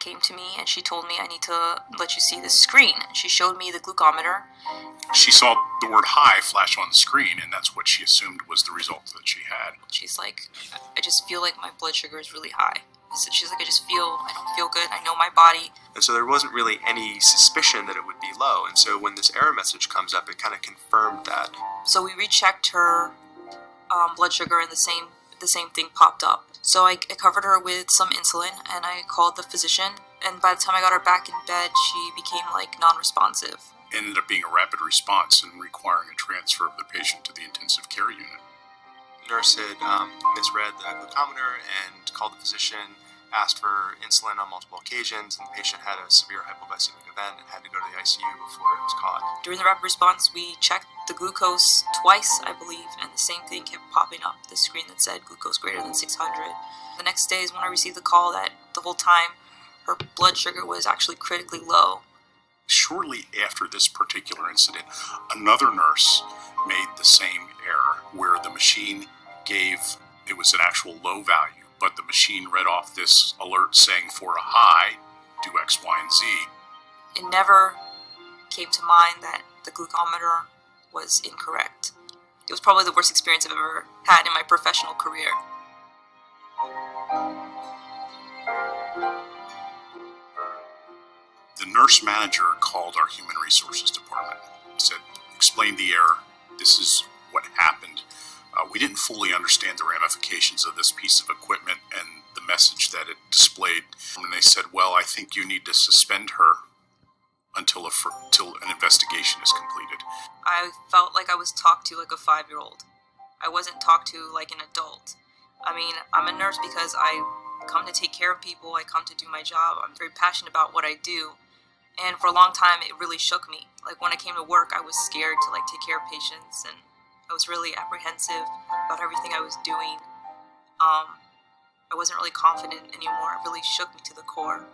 came to me and she told me, I need to let you see this screen. She showed me the glucometer. She saw the word high flash on the screen, and that's what she assumed was the result that she had. She's like, I just feel like my blood sugar is really high. So she's like, I don't feel good. I know my body. And so there wasn't really any suspicion that it would be low. And so when this error message comes up, it kind of confirmed that. So we rechecked her blood sugar, and the same thing popped up. So I covered her with some insulin, and I called the physician. And by the time I got her back in bed, she became like non-responsive. Ended up being a rapid response and requiring a transfer of the patient to the intensive care unit. The nurse had misread the glucometer and called the physician, asked for insulin on multiple occasions, and the patient had a severe hypoglycemic event and had to go to the ICU before it was caught. During the rapid response, we checked the glucose twice, I believe, and the same thing kept popping up, the screen that said glucose greater than 600. The next day is when I received the call that the whole time her blood sugar was actually critically low. Shortly after this particular incident, another nurse made the same error where the machine it was an actual low value, but the machine read off this alert saying for a high, do X, Y, and Z. It never came to mind that the glucometer was incorrect. It was probably the worst experience I've ever had in my professional career. The nurse manager called our human resources department, explained the error. This is what happened. We didn't fully understand the ramifications of this piece of equipment and the message that it displayed. And they said, well, I think you need to suspend her until an investigation is completed. I felt like I was talked to like a 5-year-old. I wasn't talked to like an adult. I mean, I'm a nurse because I come to take care of people. I come to do my job. I'm very passionate about what I do. And for a long time, it really shook me. Like when I came to work, I was scared to like take care of patients, and I was really apprehensive about everything I was doing. I wasn't really confident anymore. It really shook me to the core.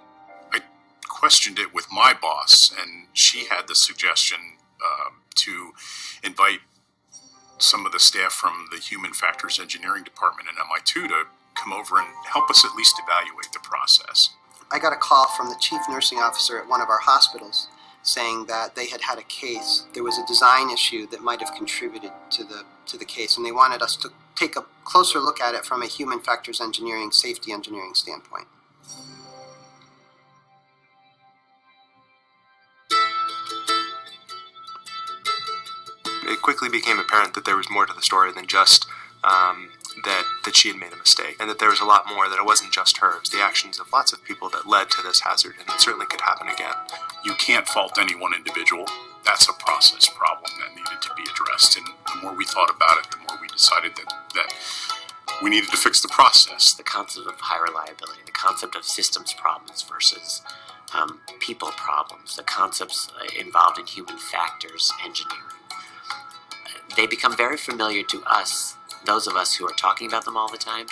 I questioned it with my boss, and she had the suggestion to invite some of the staff from the Human Factors Engineering Department in MI2 to come over and help us at least evaluate the process. I got a call from the chief nursing officer at one of our hospitals saying that they had a case. There was a design issue that might have contributed to the case, and they wanted us to take a closer look at it from a human factors engineering, safety engineering standpoint. It quickly became apparent that there was more to the story than just that she had made a mistake, and that there was a lot more, that it wasn't just her. It was the actions of lots of people that led to this hazard, and it certainly could happen again. You can't fault any one individual. That's a process problem that needed to be addressed, and the more we thought about it, the more we decided that we needed to fix the process. The concept of high reliability, the concept of systems problems versus people problems, the concepts involved in human factors engineering, they become very familiar to us, those of us who are talking about them all the time.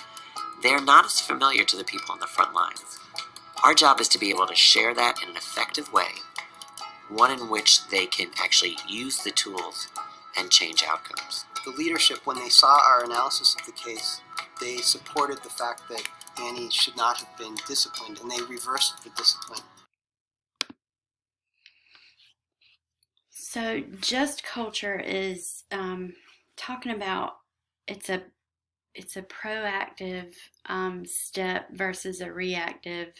They're not as familiar to the people on the front lines. Our job is to be able to share that in an effective way, one in which they can actually use the tools and change outcomes. The leadership, when they saw our analysis of the case, they supported the fact that Annie should not have been disciplined, and they reversed the discipline. So Just Culture is talking about it's a proactive step versus a reactive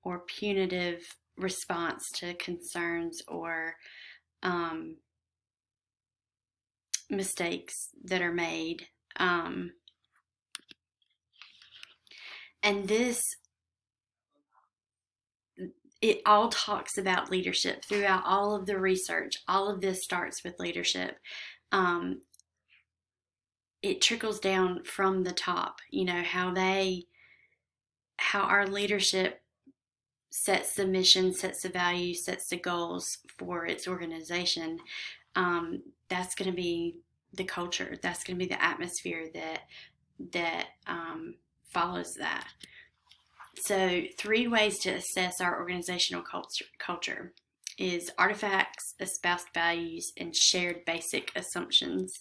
or punitive response to concerns or mistakes that are made. And it all talks about leadership throughout all of the research. All of this starts with leadership. It trickles down from the top, how our leadership sets the mission, sets the value, sets the goals for its organization. That's going to be the culture. That's going to be the atmosphere that follows that. So 3 ways to assess our organizational culture is artifacts, espoused values, and shared basic assumptions.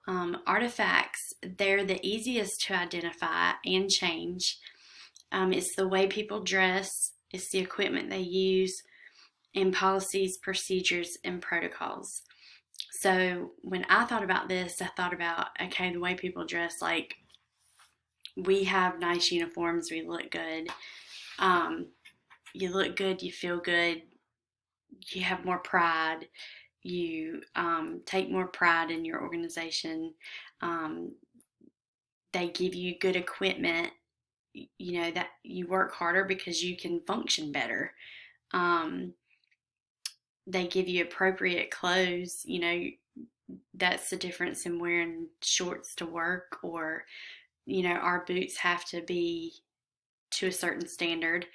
Artifacts, they're the easiest to identify and change. It's the way people dress. it's the equipment they use, and policies, procedures, and protocols. So when I thought about this, I thought about, okay, the way people dress, like, we have nice uniforms, we look good. You look good, you feel good, you have more pride, you take more pride in your organization. They give you good equipment, that you work harder because you can function better. They give you appropriate clothes. That's the difference in wearing shorts to work, or our boots have to be to a certain standard.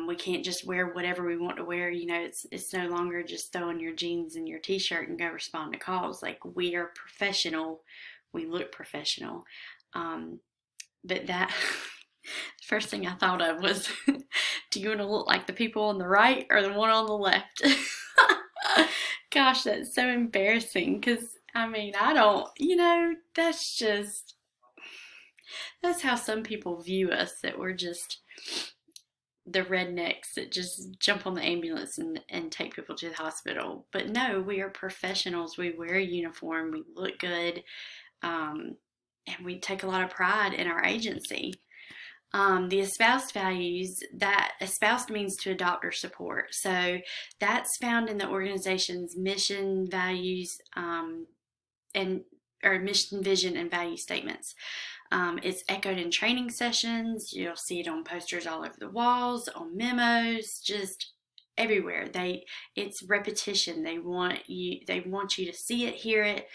We can't just wear whatever we want to wear. It's no longer just throwing your jeans and your t-shirt and go respond to calls. Like, we are professional. We look professional. But that first thing I thought of was, do you want to look like the people on the right or the one on the left? Gosh, that's so embarrassing, because I don't, that's how some people view us, that we're just the rednecks that just jump on the ambulance and take people to the hospital. But no, we are professionals. We wear a uniform, we look good, and we take a lot of pride in our agency. The espoused values, that espoused means to adopt or support. So that's found in the organization's mission, values, or mission, vision, and value statements. It's echoed in training sessions. You'll see it on posters all over the walls, on memos, just everywhere. It's repetition. They want you to see it, hear it,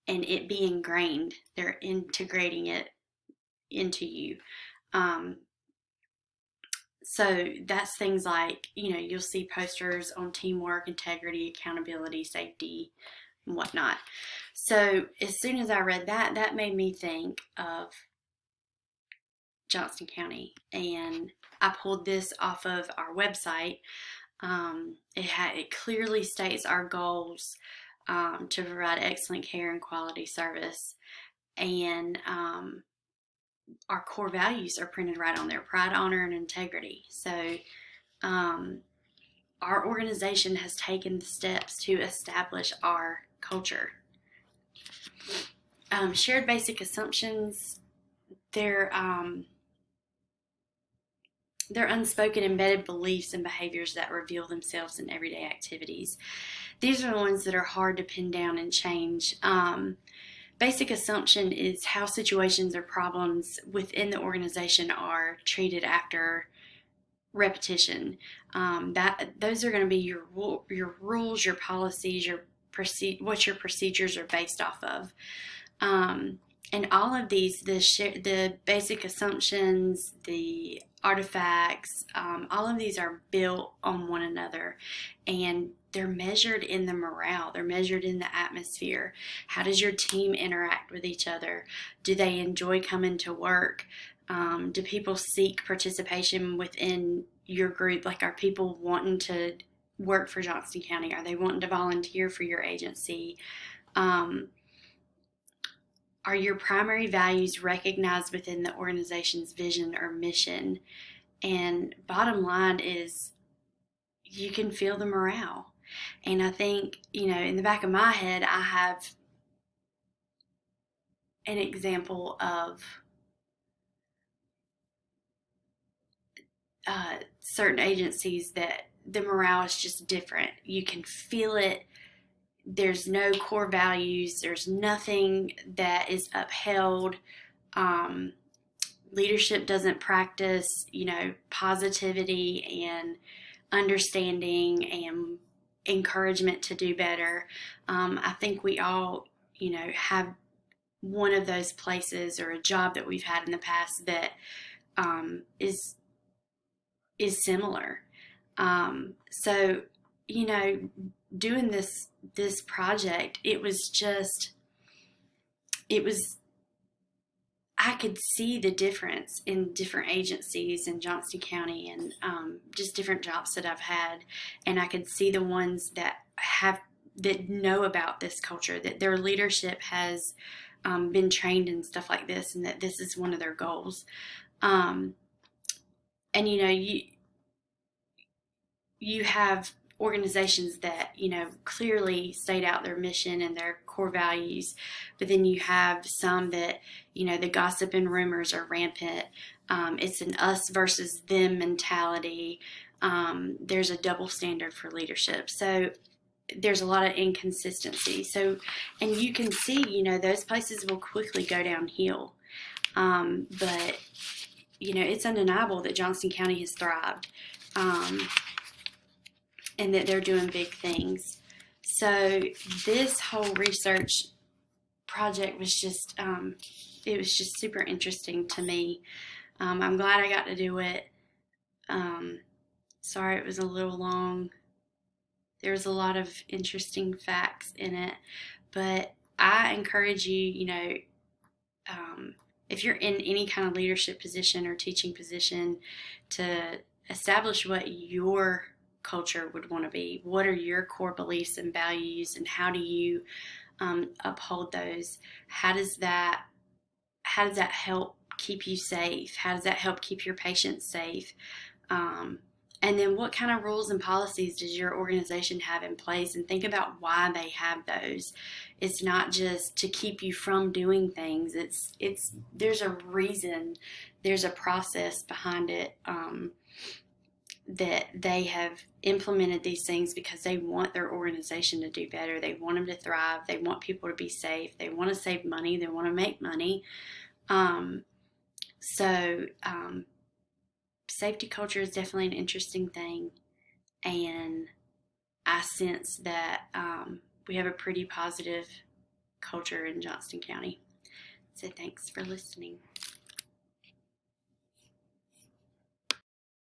and it be ingrained. They're integrating it into you. So that's things like, you'll see posters on teamwork, integrity, accountability, safety, and whatnot. So as soon as I read that, that made me think of Johnston County, and I pulled this off of our website. It clearly states our goals, to provide excellent care and quality service, and our core values are printed right on there: pride, honor, and integrity. So our organization has taken the steps to establish our culture. Shared basic assumptions, they're unspoken embedded beliefs and behaviors that reveal themselves in everyday activities. These are the ones that are hard to pin down and change. Basic assumption is how situations or problems within the organization are treated after repetition. Those are going to be your rules, your policies, what your procedures are based off of. And all of these, the basic assumptions, the artifacts, all of these are built on one another, and they're measured in the morale. They're measured in the atmosphere. How does your team interact with each other? Do they enjoy coming to work? Do people seek participation within your group? Like, are people wanting to work for Johnston County? Are they wanting to volunteer for your agency? Are your primary values recognized within the organization's vision or mission? And bottom line is, you can feel the morale. And I think, in the back of my head, I have an example of certain agencies that the morale is just different. You can feel it. There's no core values. There's nothing that is upheld. Leadership doesn't practice, positivity and understanding and encouragement to do better. I think we all, have one of those places or a job that we've had in the past that is similar. So, doing this project, I could see the difference in different agencies in Johnston County, and just different jobs that I've had, and I could see the ones that know about this culture, that their leadership has been trained in stuff like this, and that this is one of their goals. And you have organizations that, you know, clearly state out their mission and their core values, but then you have some that, you know, the gossip and rumors are rampant. It's an us versus them mentality. There's a double standard for leadership. So there's a lot of inconsistency. So, and you can see, you know, those places will quickly go downhill. But, you know, it's undeniable that Johnston County has thrived. And that they're doing big things. So this whole research project was just, it was just super interesting to me. I'm glad I got to do it. Sorry it was a little long. There was a lot of interesting facts in it, but I encourage you, you know, if you're in any kind of leadership position or teaching position, to establish what your culture would want to be. What are your core beliefs and values, and how do you uphold those? How does that help keep you safe? How does that help keep your patients safe? And then what kind of rules and policies does your organization have in place? And think about why they have those. It's not just to keep you from doing things. It's there's a reason, there's a process behind it. That they have implemented these things because they want their organization to do better. They want them to thrive. They want people to be safe. They want to save money. They want to make money. Safety culture is definitely an interesting thing. And I sense that we have a pretty positive culture in Johnston County. So thanks for listening.